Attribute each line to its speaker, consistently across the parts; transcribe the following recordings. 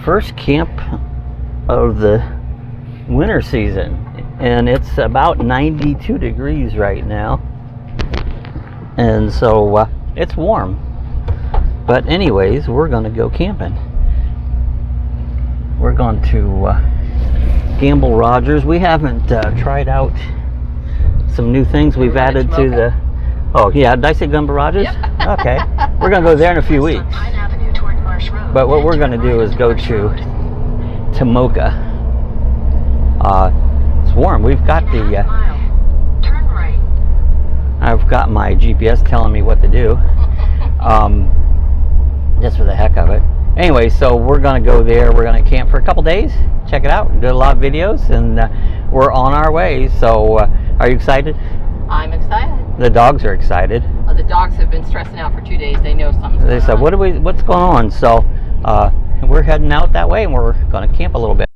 Speaker 1: first camp of the winter season, and it's about 92 degrees right now, and so it's warm. But anyways, we're going to go camping. We're going to Gamble Rogers. We haven't tried out some new things we've added to the... Oh yeah, did I say Gamble Rogers?
Speaker 2: Yep.
Speaker 1: Okay. We're going to go there in a few weeks. But what we're going to do is go to Tomoka. It's warm. We've got the... I've got my GPS telling me what to do. Just for the heck of it. Anyway, so we're going to go there. We're going to camp for a couple days. Check it out. Do a lot of videos, and we're on our way. So, are you excited?
Speaker 2: I'm excited.
Speaker 1: The dogs are excited.
Speaker 2: The dogs have been stressing out for 2 days. They know something's going on. They said,
Speaker 1: "What's going on?" So, we're heading out that way, and we're going to camp a little bit.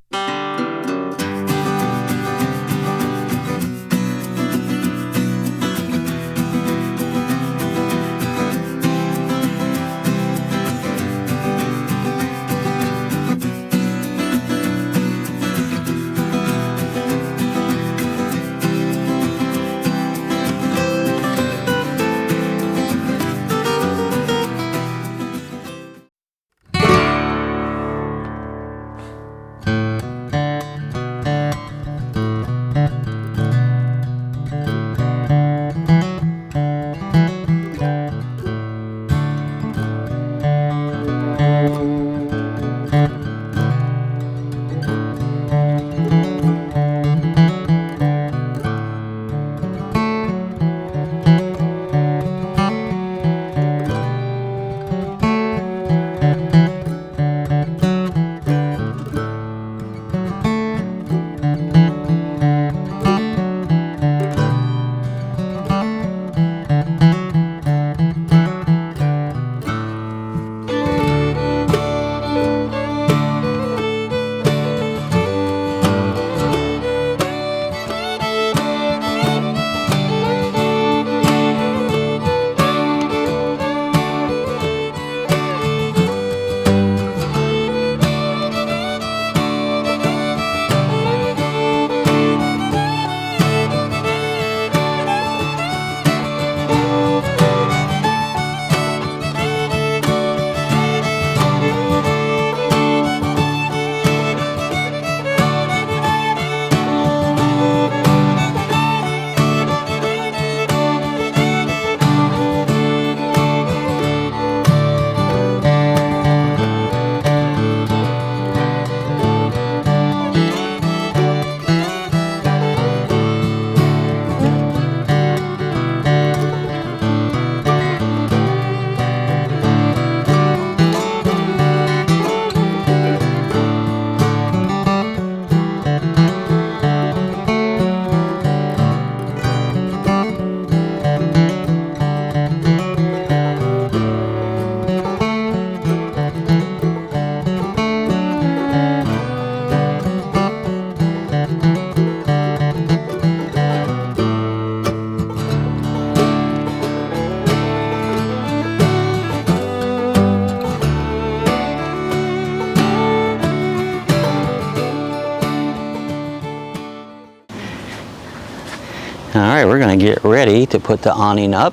Speaker 1: Alright, we're going to get ready to put the awning up.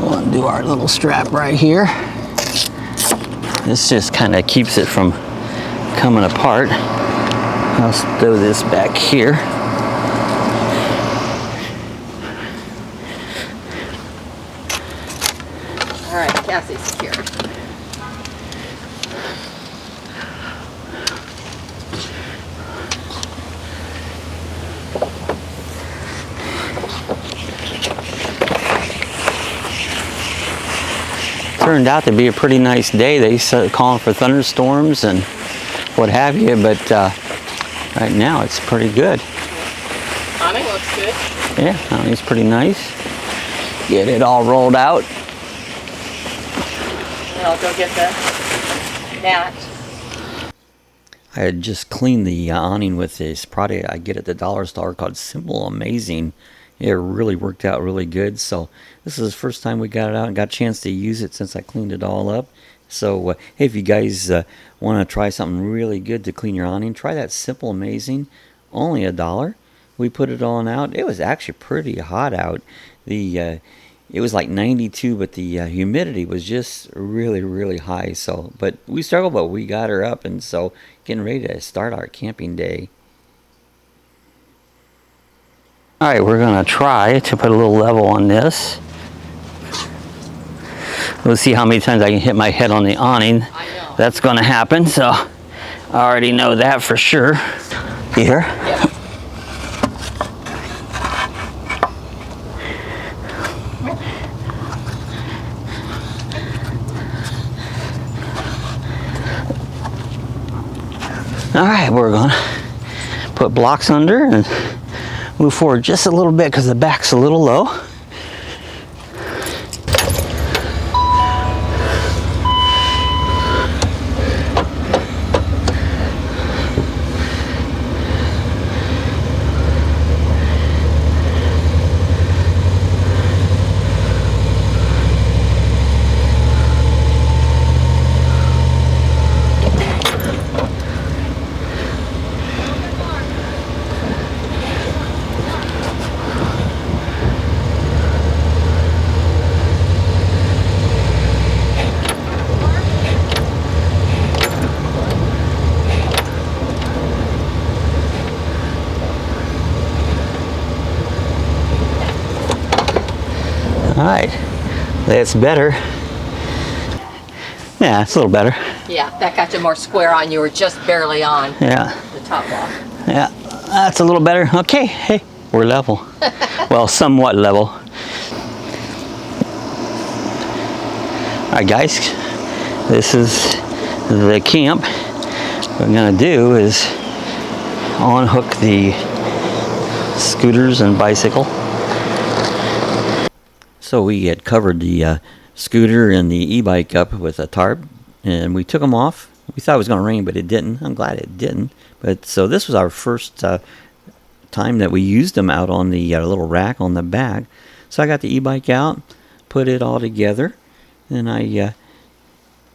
Speaker 1: We'll undo our little strap right here. This just kind of keeps it from coming apart. I'll stow this back here.
Speaker 2: Alright, Cassie's secured.
Speaker 1: Turned out to be a pretty nice day. They started calling for thunderstorms and what have you, but right now it's pretty good.
Speaker 2: Awning looks good.
Speaker 1: Yeah, awning's pretty nice. Get it all rolled out.
Speaker 2: And I'll go get the mat.
Speaker 1: I had just cleaned the awning with this product I get at the dollar store called Simple Amazing it really worked out really good. So this is the first time we got it out and got a chance to use it since I cleaned it all up. So hey, if you guys want to try something really good to clean your awning, try that Simple Amazing. Only $1. We put it on out. It was actually pretty hot out. It was like 92, but the humidity was just really high. So, but we struggled, but we got her up, and so getting ready to start our camping day. All right, we're gonna try to put a little level on this. We'll see how many times I can hit my head on the awning. That's gonna happen, so I already know that for sure. Here.
Speaker 2: Yep.
Speaker 1: All right, we're gonna put blocks under and move forward just a little bit because the back's a little low. All right, that's better. Yeah, it's a little better.
Speaker 2: Yeah, that got you more square on. You were just barely on.
Speaker 1: Yeah.
Speaker 2: The top block.
Speaker 1: Yeah, that's a little better. Okay, hey, we're level. Well, somewhat level. All right, guys, this is the camp. What I'm gonna do is unhook the scooters and bicycle. So we had covered the scooter and the e-bike up with a tarp, and we took them off. We thought it was going to rain, but it didn't. I'm glad it didn't. But so this was our first time that we used them out on the little rack on the back. So I got the e-bike out, put it all together, and I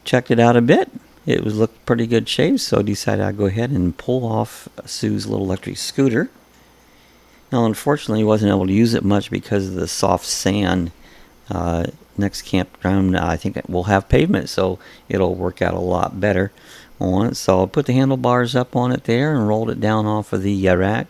Speaker 1: checked it out a bit. It was looked pretty good shape, so I decided I'd go ahead and pull off Sue's little electric scooter. Now, unfortunately, I wasn't able to use it much because of the soft sand. Next campground, I think we'll have pavement, so it'll work out a lot better on it. So I'll put the handlebars up on it there and rolled it down off of the rack.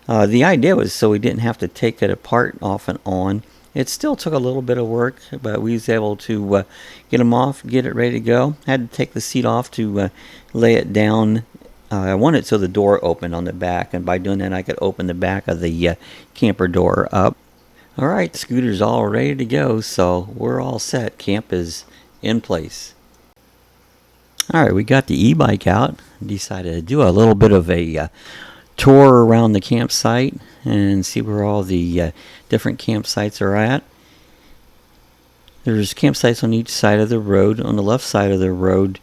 Speaker 1: The idea was so we didn't have to take it apart off and on. It still took a little bit of work, but we was able to get them off, get it ready to go. Had to take the seat off to lay it down. I wanted it so the door opened on the back, and by doing that I could open the back of the camper door up. Alright, the scooter's all ready to go, so we're all set. Camp is in place. Alright, we got the e-bike out. Decided to do a little bit of a tour around the campsite and see where all the different campsites are at. There's campsites on each side of the road. On the left side of the road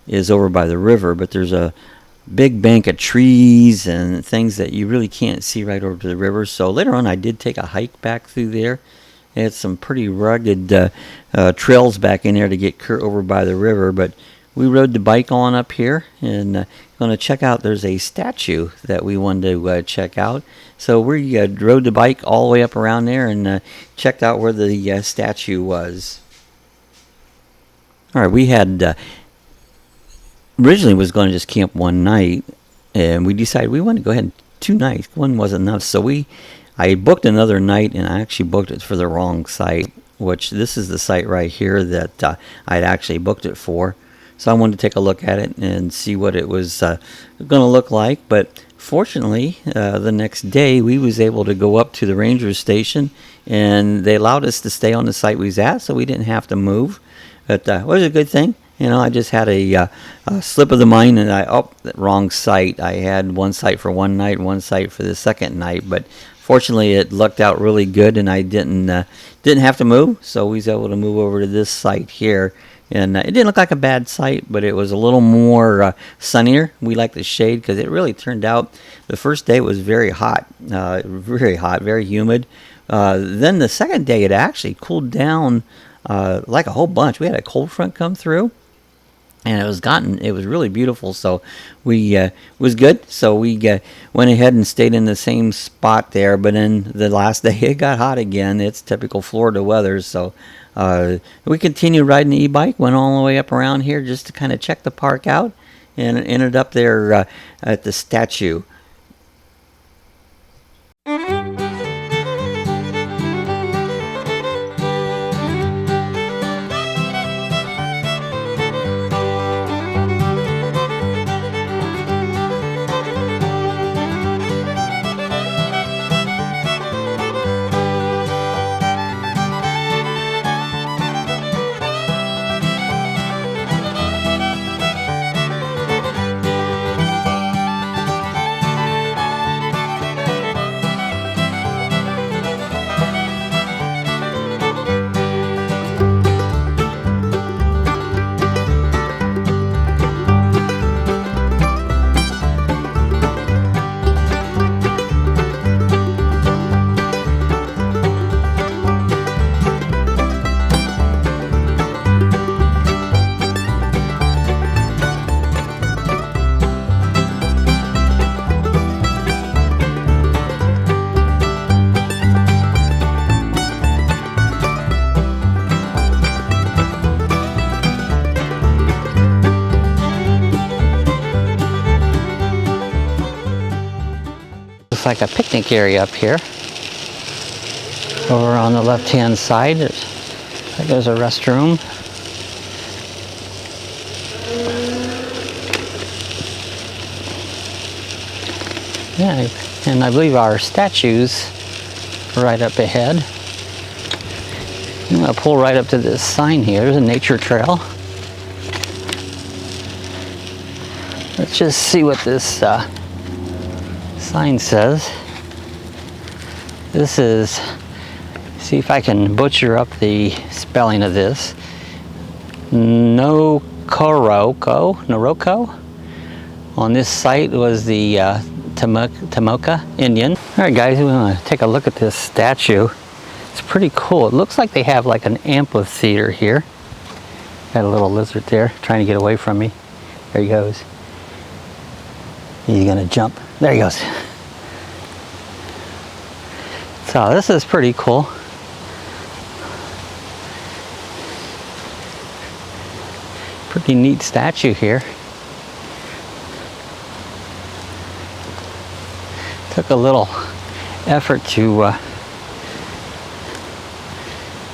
Speaker 1: is over by the river, but there's a big bank of trees and things that you really can't see right over to the river. So later on I did take a hike back through there. It had some pretty rugged trails back in there to get over by the river, but we rode the bike on up here and going to check out, there's a statue that we wanted to check out. So we rode the bike all the way up around there and checked out where the statue was. Alright, we had originally was going to just camp one night, and we decided we wanted to go ahead and 2 nights. One wasn't enough, so I booked another night, and I actually booked it for the wrong site, which this is the site right here that I'd actually booked it for. So I wanted to take a look at it and see what it was going to look like. But fortunately, the next day we was able to go up to the ranger station, and they allowed us to stay on the site we was at, so we didn't have to move. But it was a good thing. You know, I just had a slip of the mind, and the wrong site. I had one site for one night, one site for the second night. But fortunately, it lucked out really good, and I didn't have to move. So we was able to move over to this site here, and it didn't look like a bad site, but it was a little more sunnier. We liked the shade because it really turned out. The first day was very hot, very humid. Then the second day, it actually cooled down like a whole bunch. We had a cold front come through, and it was really beautiful. So it was good. So we went ahead and stayed in the same spot there. But then the last day, it got hot again. It's typical Florida weather. So we continued riding the e-bike, went all the way up around here just to kind of check the park out, and ended up there at the statue. Like a picnic area up here. Over on the left hand side, there's a restroom. Yeah, and I believe our statue's right up ahead. I'm gonna pull right up to this sign here. There's a nature trail. Let's just see what this sign says. This is, see if I can butcher up the spelling of this. Noroko. On this site was the Tomoka Indian. All right, guys, we want to take a look at this statue. It's pretty cool. It looks like they have like an amphitheater here. Got a little lizard there trying to get away from me. There he goes. He's gonna jump. There he goes. So this is pretty cool. Pretty neat statue here. Took a little effort to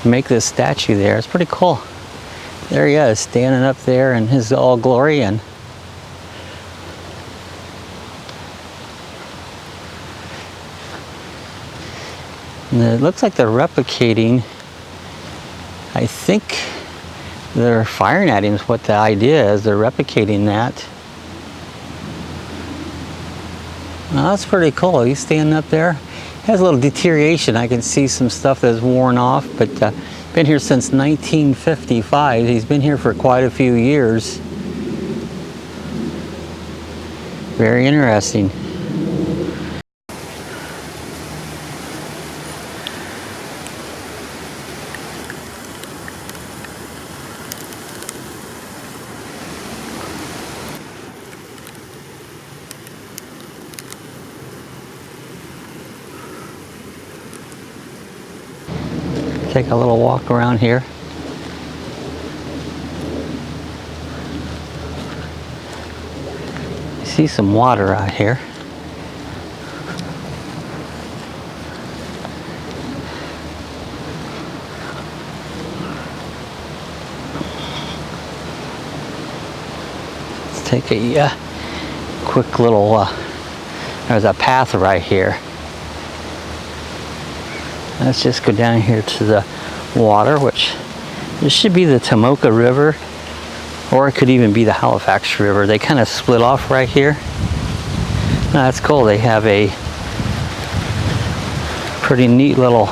Speaker 1: make this statue there. It's pretty cool. There he is, standing up there in his all glory, and it looks like they're replicating, I think they're firing at him is what the idea is. They're replicating that. Well, that's pretty cool. He's standing up there. Has a little deterioration. I can see some stuff that's worn off, but been here since 1955. He's been here for quite a few years. Very interesting. Take a little walk around here. You see some water out here. Let's take a quick little, there's a path right here. Let's just go down here to the water, which this should be the Tomoka River, or it could even be the Halifax River. They kind of split off right here. Now, that's cool. They have a pretty neat little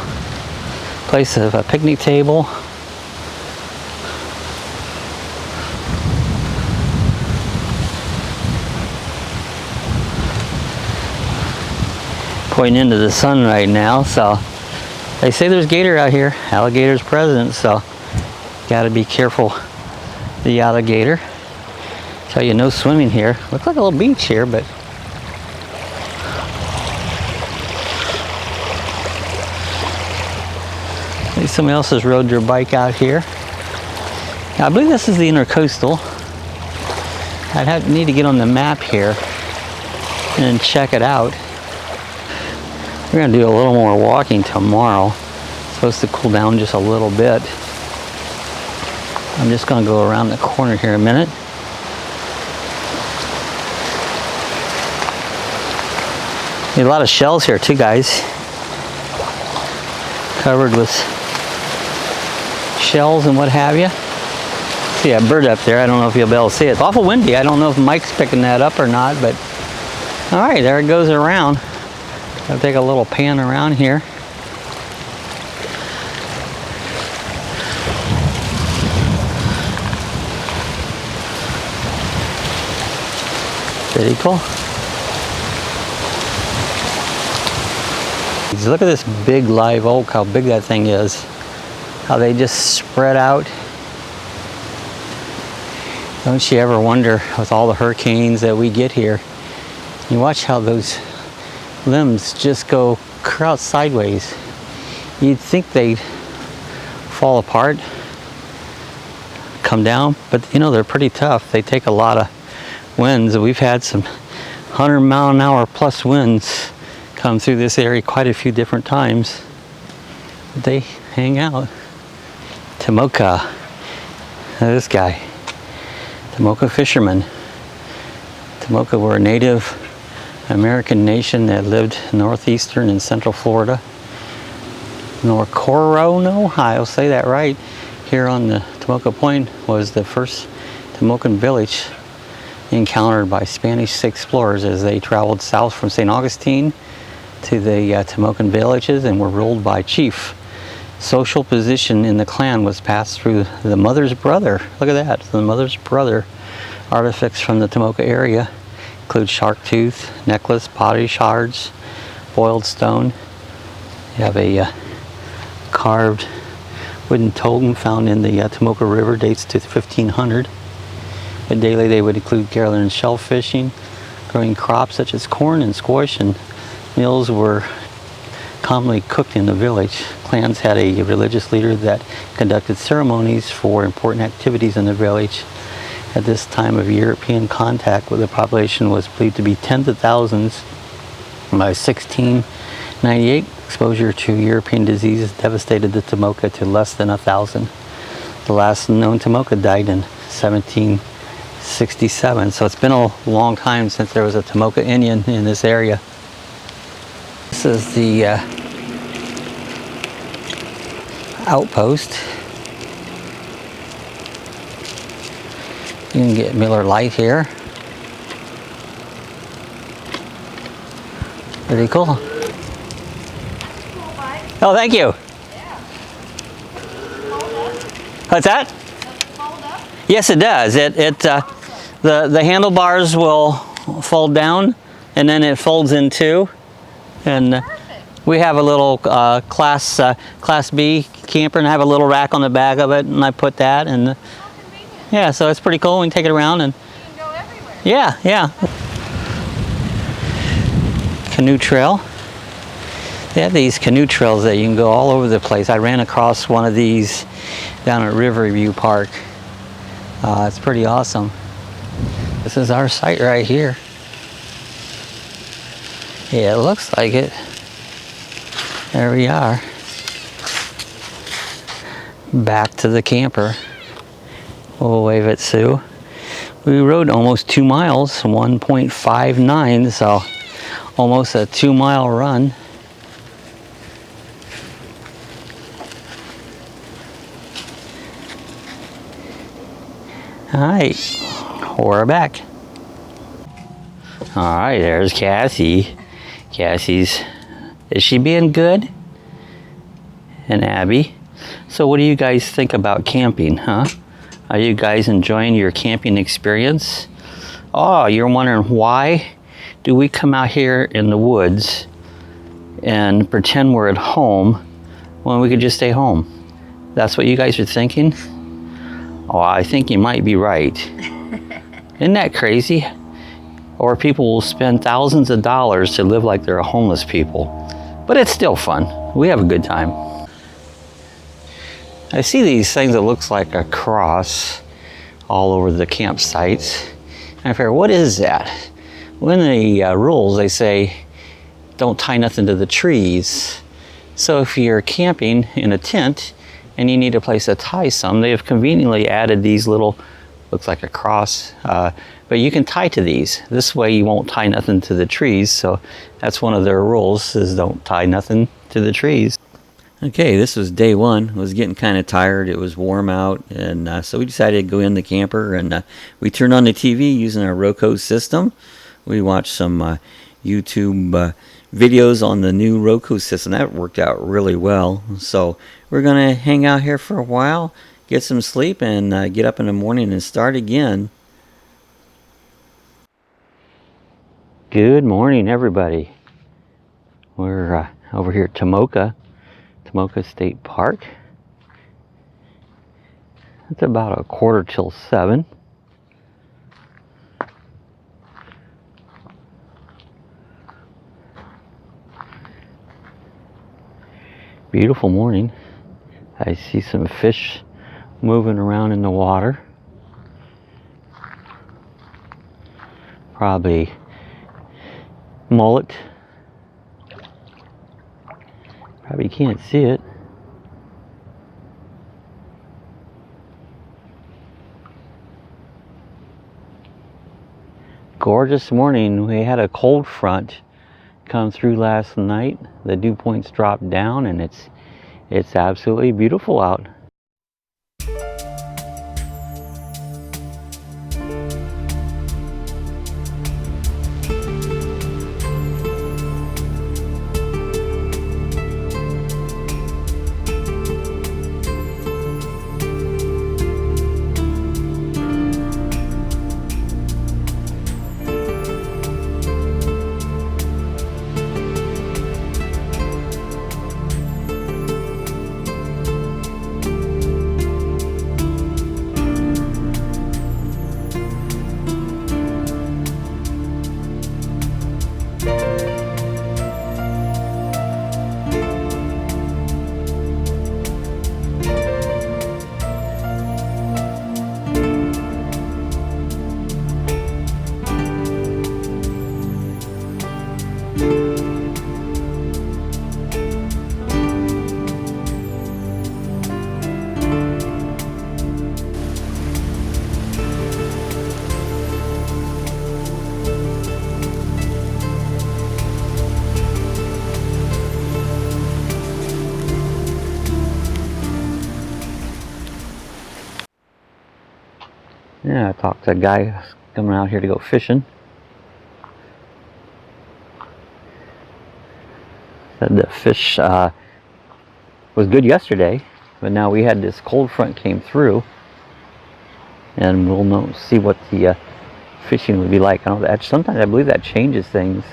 Speaker 1: place of a picnic table. Pointing into the sun right now, so They say there's gator out here. Alligators present, so got to be careful. The alligator. Tell you, no swimming here. Looks like a little beach here, but maybe somebody else has rode their bike out here. Now, I believe this is the intercoastal. I'd need to get on the map here and check it out. We're gonna do a little more walking tomorrow. It's supposed to cool down just a little bit. I'm just gonna go around the corner here a minute. A lot of shells here too, guys. Covered with shells and what have you. See a bird up there. I don't know if you'll be able to see it. It's awful windy. I don't know if Mike's picking that up or not, but all right, there it goes around. I'll take a little pan around here. Pretty cool. Look at this big live oak, how big that thing is. How they just spread out. Don't you ever wonder, with all the hurricanes that we get here, you watch how those limbs just go crouch sideways. You'd think they'd fall apart, come down, but you know, they're pretty tough. They take a lot of winds. We've had some 100-mile-an-hour plus winds come through this area quite a few different times. But they hang out. Tomoka. This guy. Tomoka fishermen. Tomoka were a Native American nation that lived northeastern and central Florida. Norcorono, I'll say that right. Here on the Tomoka Point was the first Tomokan village encountered by Spanish explorers as they traveled south from St. Augustine to the Tomokan villages and were ruled by chief. Social position in the clan was passed through the mother's brother. Look at that, the mother's brother. Artifacts from the Tomoka area include shark tooth, necklace, pottery shards, boiled stone. You have a carved wooden totem found in the Tomoka River, dates to 1500. But daily they would include gathering and shell fishing, growing crops such as corn and squash, and meals were commonly cooked in the village. Clans had a religious leader that conducted ceremonies for important activities in the village. At this time of European contact with the population was believed to be tens of thousands. By 1698, exposure to European diseases devastated the Tomoka to less than 1,000. The last known Tomoka died in 1767. So it's been a long time since there was a Tomoka Indian in this area. This is the outpost. You can get Miller Lite here. Pretty cool. Oh, thank you. What's that? Does it fold up? Yes, it does. The handlebars will fold down, and then it folds in two. And we have a little class B camper, and I have a little rack on the back of it, and I put that, and yeah, so it's pretty cool. We can take it around, and you can go everywhere. Yeah. Canoe trail. They have these canoe trails that you can go all over the place. I ran across one of these down at Riverview Park. It's pretty awesome. This is our site right here. Yeah, it looks like it. There we are. Back to the camper. We'll wave at Sue. We rode almost 2 miles, 1.59, so almost a 2-mile run. All right, we're back. All right, there's Cassie. Cassie's, is she being good? And Abby. So what do you guys think about camping, huh? Are you guys enjoying your camping experience? Oh, you're wondering why do we come out here in the woods and pretend we're at home when we could just stay home. That's what you guys are thinking? Oh, I think you might be right. Isn't that crazy? Or people will spend thousands of dollars to live like they're homeless people. But it's still fun. We have a good time. I see these things that looks like a cross all over the campsites. And I figure, what is that? Well, in the rules, they say, don't tie nothing to the trees. So if you're camping in a tent and you need a place to tie some, they have conveniently added these little, looks like a cross, but you can tie to these. This way you won't tie nothing to the trees. So that's one of their rules, is don't tie nothing to the trees. Okay, this was day one. I was getting kind of tired. It was warm out, and so we decided to go in the camper, and we turned on the TV using our Roku system. We watched some YouTube videos on the new Roku system. That worked out really well. So we're gonna hang out here for a while, get some sleep, and get up in the morning and start again. Good morning, everybody. We're over here at Tomoka State Park. It's about 6:45. Beautiful morning. I see some fish moving around in the water. Probably mullet. Probably can't see it. Gorgeous morning. We had a cold front come through last night. The dew points dropped down, and it's absolutely beautiful out. Yeah, I talked to a guy coming out here to go fishing. Said the fish was good yesterday, but now we had this cold front came through, and we'll see what the fishing would be like. I don't know, sometimes I believe that changes things.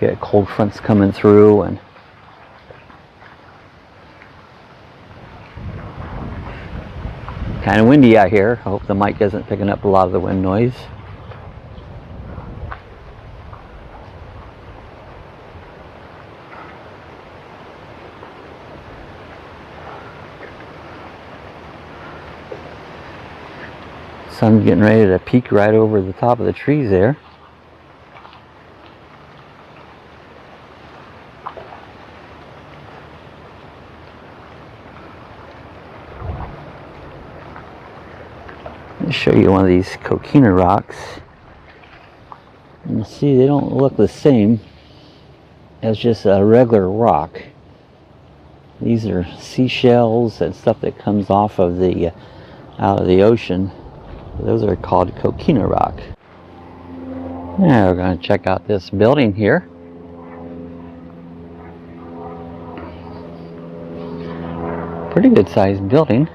Speaker 1: Get cold fronts coming through, and kind of windy out here. I hope the mic isn't picking up a lot of the wind noise. Sun's getting ready to peek right over the top of the trees there. Let me show you one of these coquina rocks. And see, they don't look the same as just a regular rock. These are seashells and stuff that comes off of the out of the ocean. Those are called coquina rock. Now we're going to check out this building here. Pretty good sized building.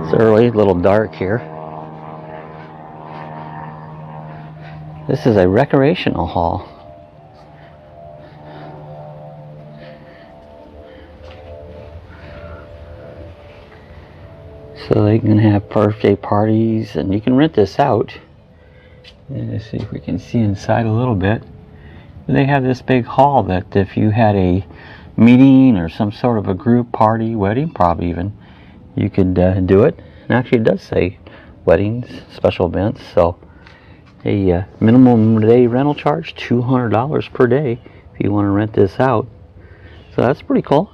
Speaker 1: It's early, a little dark here. This is a recreational hall. So they can have birthday parties, and you can rent this out. Let's see if we can see inside a little bit. They have this big hall that if you had a meeting or some sort of a group party, wedding, probably even, you could do it. And actually it does say weddings, special events. So a minimum day rental charge, $200 per day if you want to rent this out. So that's pretty cool.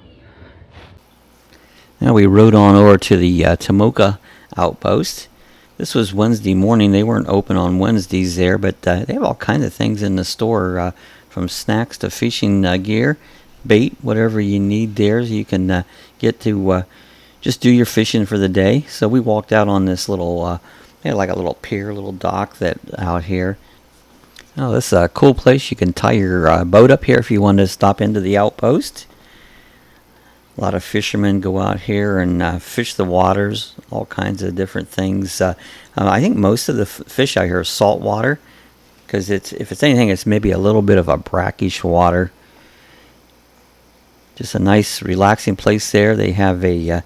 Speaker 1: Now we rode on over to the Tomoka outpost. This was Wednesday morning. They weren't open on Wednesdays there, but they have all kinds of things in the store, from snacks to fishing gear, bait, whatever you need there. You can get to just do your fishing for the day. So we walked out on this little, they had like a little pier, little dock that out here. Oh, this is a cool place. You can tie your boat up here if you want to stop into the outpost. A lot of fishermen go out here and fish the waters, all kinds of different things. I think most of the fish out here are salt water, because if it's anything, it's maybe a little bit of a brackish water. Just a nice, relaxing place there. They have a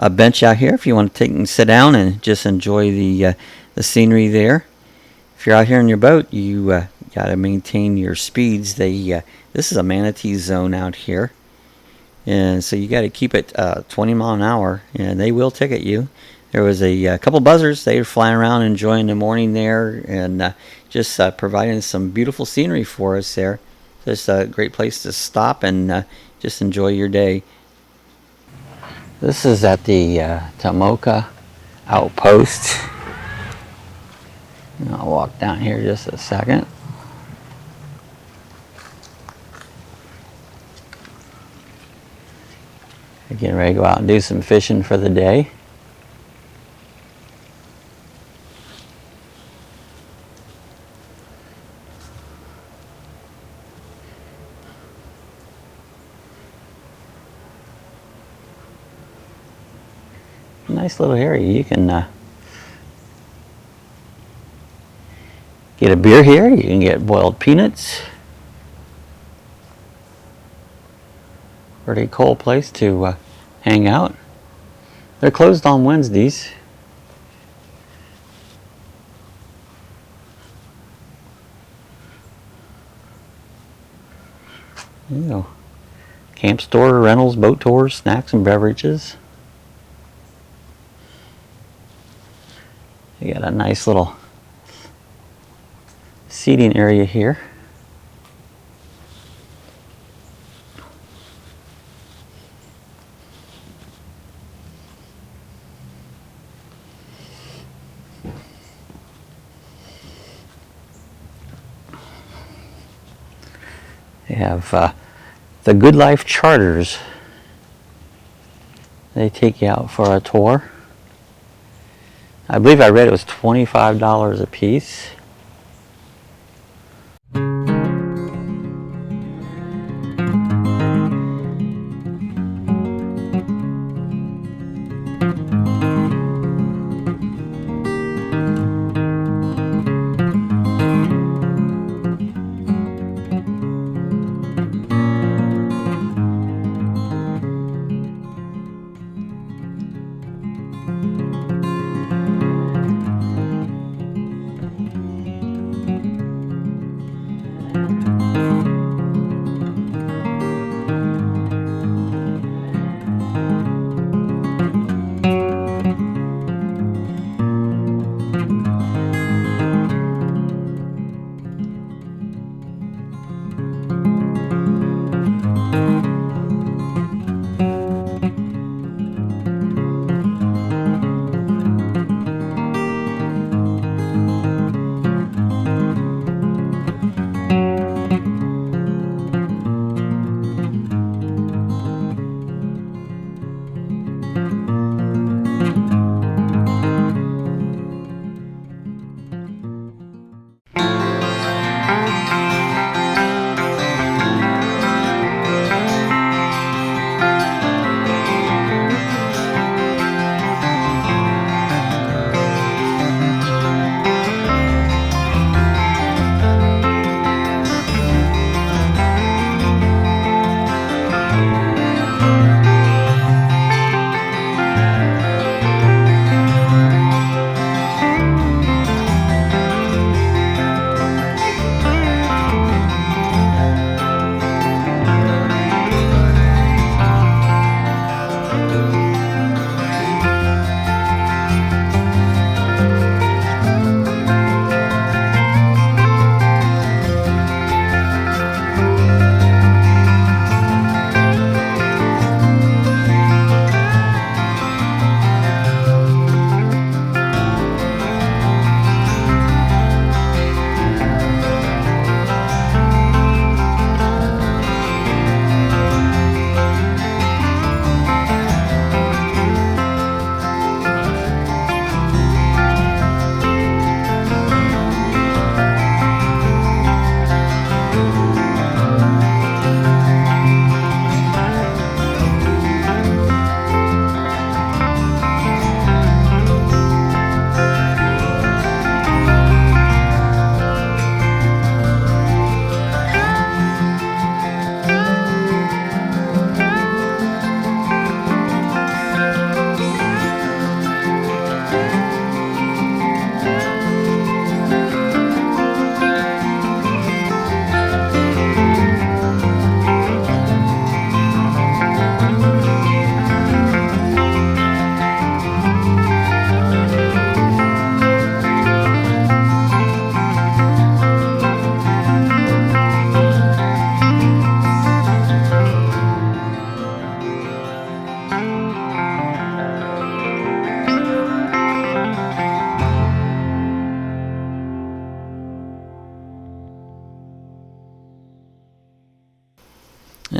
Speaker 1: bench out here if you want to take and sit down and just enjoy the scenery there. If you're out here in your boat, you got to maintain your speeds. This is a manatee zone out here. And so you got to keep it 20 mile an hour, and they will ticket you. There was a couple buzzards. They were flying around enjoying the morning there, and just providing some beautiful scenery for us there. Just a great place to stop and just enjoy your day. This is at the Tomoka outpost. And I'll walk down here just a second. Getting ready to go out and do some fishing for the day. Nice little area. You can get a beer here. You can get boiled peanuts. Pretty cool place to hang out. They're closed on Wednesdays. You know, camp store, rentals, boat tours, snacks and beverages. You got a nice little seating area here. They have the Good Life Charters. They take you out for a tour. I believe I read it was $25 a piece.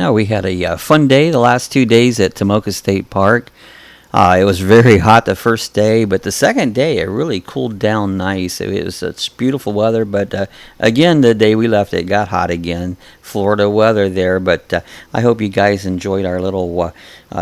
Speaker 1: Now we had a fun day the last 2 days at Tomoka State Park. It was very hot the first day, but the second day it really cooled down nice. It was such beautiful weather, but again, the day we left it got hot again. Florida weather there, but I hope you guys enjoyed our little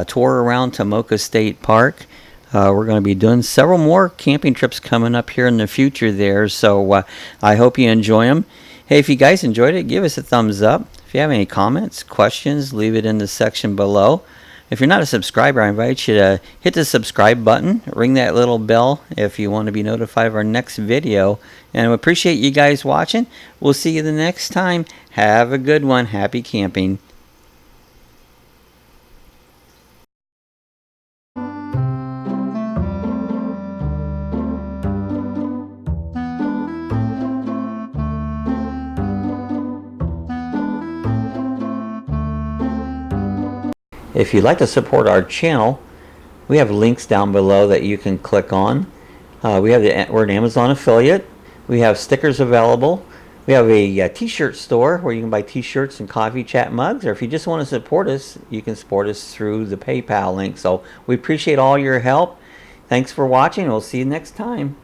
Speaker 1: tour around Tomoka State Park. We're going to be doing several more camping trips coming up here in the future there, so I hope you enjoy them. Hey, if you guys enjoyed it, give us a thumbs up. If you have any comments, questions, leave it in the section below. If you're not a subscriber, I invite you to hit the subscribe button, ring that little bell if you want to be notified of our next video. And I appreciate you guys watching. We'll see you the next time. Have a good one. Happy camping. If you'd like to support our channel, we have links down below that you can click on. We're an Amazon affiliate. We have stickers available. We have a t-shirt store where you can buy t-shirts and coffee chat mugs. Or if you just want to support us, you can support us through the PayPal link. So we appreciate all your help. Thanks for watching. We'll see you next time.